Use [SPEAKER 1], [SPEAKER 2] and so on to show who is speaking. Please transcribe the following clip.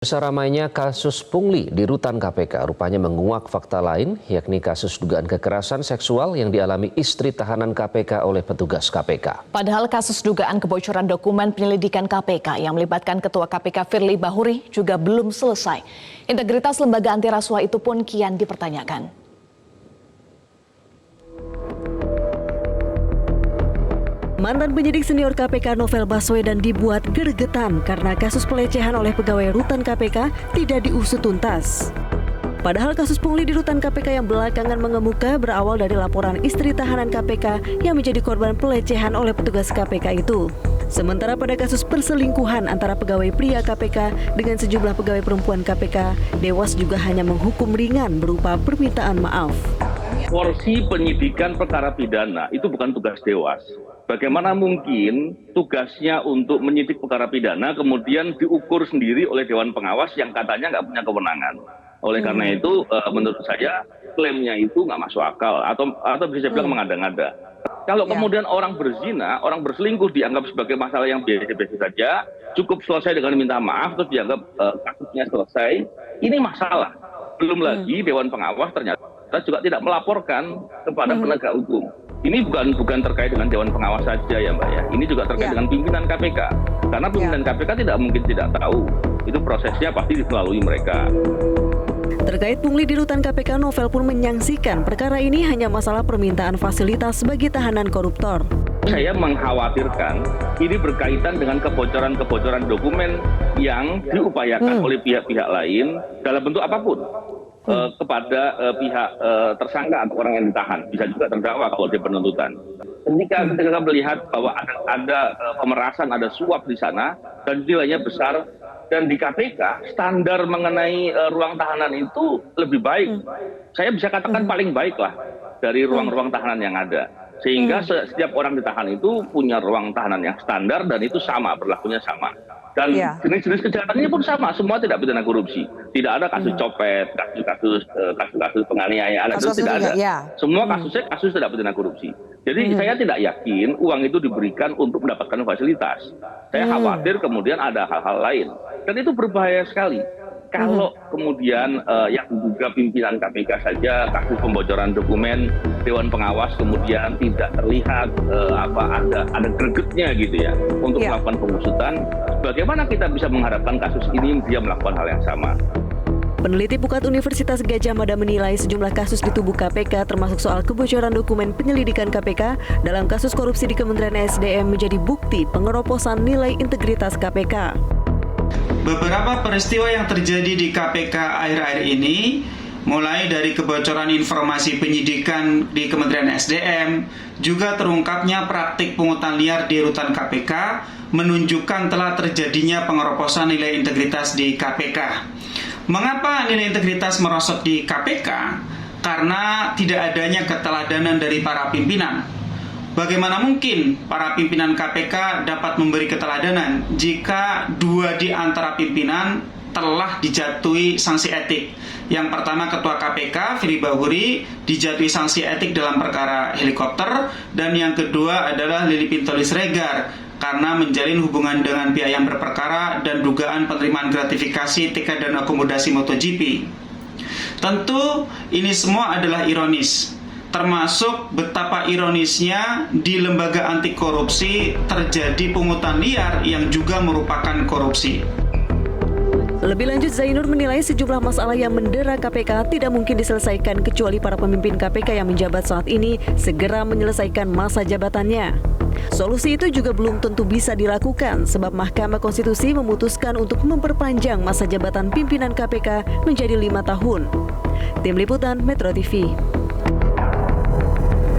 [SPEAKER 1] Besar ramainya kasus pungli di rutan KPK rupanya menguak fakta lain, yakni kasus dugaan kekerasan seksual yang dialami istri tahanan KPK oleh petugas KPK.
[SPEAKER 2] Padahal kasus dugaan kebocoran dokumen penyelidikan KPK yang melibatkan Ketua KPK Firly Bahuri juga belum selesai. Integritas lembaga anti rasuah itu pun kian dipertanyakan.
[SPEAKER 3] Mantan penyidik senior KPK Novel Baswedan dibuat gregetan karena kasus pelecehan oleh pegawai rutan KPK tidak diusut tuntas. Padahal kasus pungli di rutan KPK yang belakangan mengemuka berawal dari laporan istri tahanan KPK yang menjadi korban pelecehan oleh petugas KPK itu. Sementara pada kasus perselingkuhan antara pegawai pria KPK dengan sejumlah pegawai perempuan KPK, Dewas juga hanya menghukum ringan berupa permintaan maaf.
[SPEAKER 4] Porsi penyidikan perkara pidana itu bukan tugas Dewas. Bagaimana mungkin tugasnya untuk menyidik perkara pidana kemudian diukur sendiri oleh Dewan Pengawas yang katanya nggak punya kewenangan. Oleh karena itu, menurut saya klaimnya itu nggak masuk akal atau bisa bilang mengada-ngada. Kalau kemudian orang berzina, orang berselingkuh dianggap sebagai masalah yang biasa-biasa saja, cukup selesai dengan minta maaf terus dianggap kasusnya selesai, ini masalah. Belum lagi Dewan Pengawas ternyata juga tidak melaporkan kepada penegak hukum. Ini bukan terkait dengan Dewan Pengawas saja ya Mbak ya. Ini juga terkait dengan pimpinan KPK. Karena pimpinan KPK tidak mungkin tidak tahu. Itu prosesnya pasti melalui mereka.
[SPEAKER 3] Terkait pungli di rutan KPK, Novel pun menyaksikan perkara ini hanya masalah permintaan fasilitas bagi tahanan koruptor.
[SPEAKER 4] Saya mengkhawatirkan ini berkaitan dengan kebocoran-kebocoran dokumen yang diupayakan oleh pihak-pihak lain dalam bentuk apapun. Kepada pihak tersangka atau orang yang ditahan, bisa juga terdakwa kalau dia penuntutan. Ketika melihat bahwa ada pemerasan, ada suap di sana dan nilainya besar, dan di KPK standar mengenai ruang tahanan itu lebih baik. Saya bisa katakan paling baik lah dari ruang-ruang tahanan yang ada. Sehingga setiap orang ditahan itu punya ruang tahanan yang standar dan itu sama, berlakunya sama. Dan jenis-jenis kejahatannya pun sama, semua tidak pidana korupsi. Tidak ada kasus copet, kasus penganiayaan, itu tidak ada. Semua kasus tidak pidana korupsi. Jadi saya tidak yakin uang itu diberikan untuk mendapatkan fasilitas. Saya khawatir kemudian ada hal-hal lain. Dan itu berbahaya sekali. Kalau kemudian yang diduga pimpinan KPK saja kasus pembocoran dokumen Dewan Pengawas kemudian tidak terlihat ada gregetnya gitu ya untuk melakukan pengusutan, bagaimana kita bisa mengharapkan kasus ini dia melakukan hal yang sama?
[SPEAKER 3] Peneliti Pukat Universitas Gadjah Mada menilai sejumlah kasus di tubuh KPK termasuk soal kebocoran dokumen penyelidikan KPK dalam kasus korupsi di Kementerian SDM menjadi bukti pengeroposan nilai integritas KPK.
[SPEAKER 5] Beberapa peristiwa yang terjadi di KPK akhir-akhir ini, mulai dari kebocoran informasi penyidikan di Kementerian SDM, juga terungkapnya praktik pungutan liar di rutan KPK, menunjukkan telah terjadinya pengeroposan nilai integritas di KPK. Mengapa nilai integritas merosot di KPK? Karena tidak adanya keteladanan dari para pimpinan. Bagaimana mungkin para pimpinan KPK dapat memberi keteladanan jika dua di antara pimpinan telah dijatuhi sanksi etik? Yang pertama, Ketua KPK Firly Bahuri dijatuhi sanksi etik dalam perkara helikopter, dan yang kedua adalah Lili Pintauli Siregar karena menjalin hubungan dengan pihak yang berperkara dan dugaan penerimaan gratifikasi tiket dan akomodasi MotoGP. Tentu ini semua adalah ironis. Termasuk betapa ironisnya di lembaga anti korupsi terjadi pungutan liar yang juga merupakan korupsi.
[SPEAKER 3] Lebih lanjut, Zainur menilai sejumlah masalah yang mendera KPK tidak mungkin diselesaikan kecuali para pemimpin KPK yang menjabat saat ini segera menyelesaikan masa jabatannya. Solusi itu juga belum tentu bisa dilakukan sebab Mahkamah Konstitusi memutuskan untuk memperpanjang masa jabatan pimpinan KPK menjadi 5 tahun. Tim Liputan Metro TV.